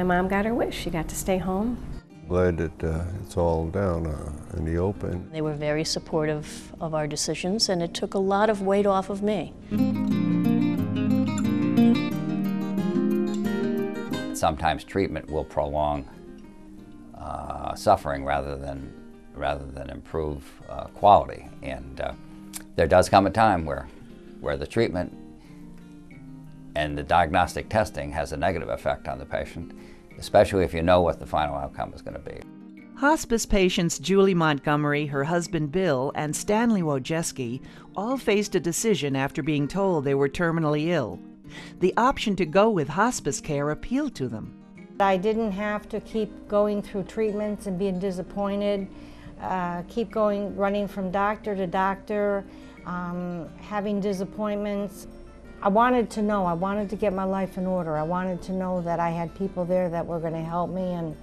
my mom got her wish. She got to stay home. Glad that it's all down in the open. They were very supportive of our decisions, and it took a lot of weight off of me. Sometimes treatment will prolong suffering rather than improve quality, and there does come a time where the treatment and the diagnostic testing has a negative effect on the patient, especially if you know what the final outcome is going to be. Hospice patients Julie Montgomery, her husband Bill, and Stanley Wojcicki all faced a decision after being told they were terminally ill. The option to go with hospice care appealed to them. I didn't have to keep going through treatments and being disappointed, keep going, running from doctor to doctor, having disappointments. I wanted to know, I wanted to get my life in order. I wanted to know that I had people there that were going to help me and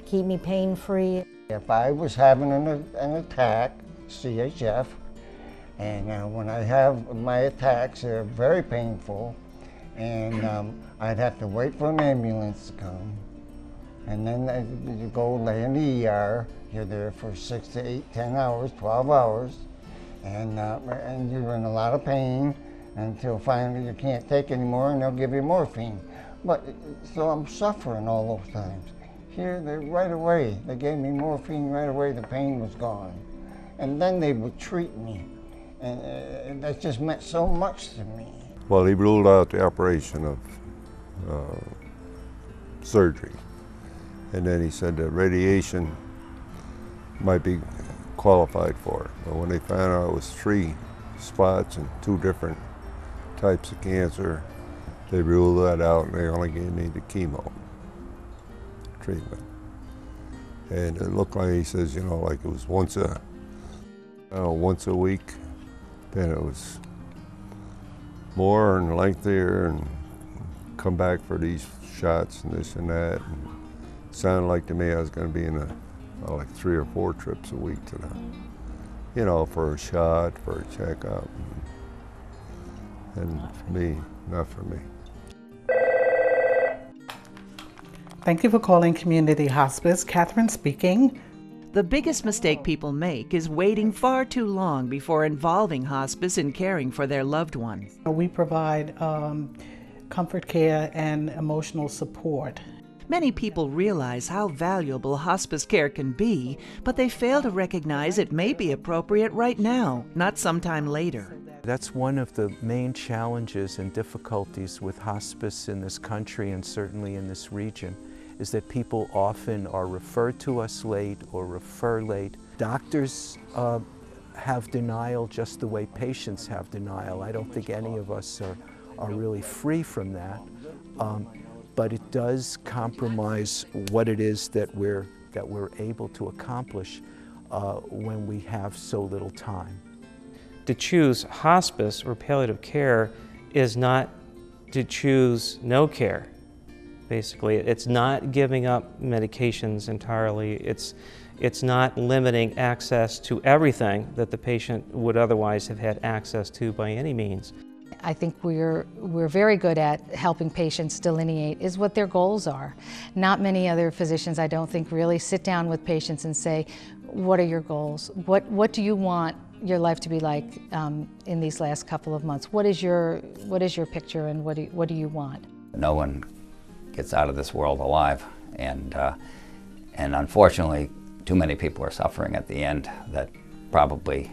keep me pain-free. If I was having an attack, CHF, and when I have my attacks, they're very painful, and I'd have to wait for an ambulance to come, and then you go lay in the ER. You're there for 6 to 8, 10 hours, 12 hours, and you're in a lot of pain until finally you can't take anymore, and they'll give you morphine. So I'm suffering all those times. Here, right away, they gave me morphine right away, the pain was gone. And then they would treat me, and that just meant so much to me. Well, he ruled out the operation of surgery. And then he said that radiation might be qualified for it. But when they found out it was 3 spots and 2 different types of cancer, they ruled that out, and they only gave me the chemo treatment. And it looked like, he says, you know, like it was once a week, then it was more and lengthier, and come back for these shots and this and that. And it sounded like to me I was going to be in like 3 or 4 trips a week to you know, for a shot, for a checkup. And for me, not for me. Thank you for calling Community Hospice. Catherine speaking. The biggest mistake people make is waiting far too long before involving hospice in caring for their loved one. We provide comfort care and emotional support. Many people realize how valuable hospice care can be, but they fail to recognize it may be appropriate right now, not sometime later. That's one of the main challenges and difficulties with hospice in this country, and certainly in this region, is that people often are referred to us late or refer late. Doctors have denial just the way patients have denial. I don't think any of us are really free from that. But it does compromise what it is that we're able to accomplish when we have so little time. To choose hospice or palliative care is not to choose no care. Basically, it's not giving up medications entirely. It's not limiting access to everything that the patient would otherwise have had access to by any means. I think we're very good at helping patients delineate is what their goals are. Not many other physicians, I don't think, really sit down with patients and say, what are your goals? What do you want your life to be like in these last couple of months? What is your picture, and what do you want? No one gets out of this world alive, and unfortunately, too many people are suffering at the end that probably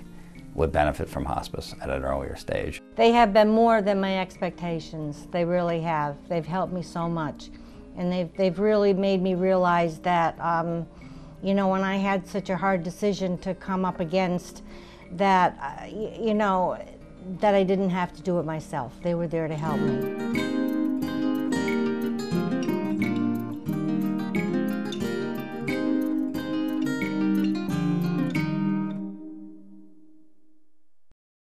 would benefit from hospice at an earlier stage. They have been more than my expectations. They really have. They've helped me so much, and they've really made me realize that, you know, when I had such a hard decision to come up against, that, you know, that I didn't have to do it myself. They were there to help me.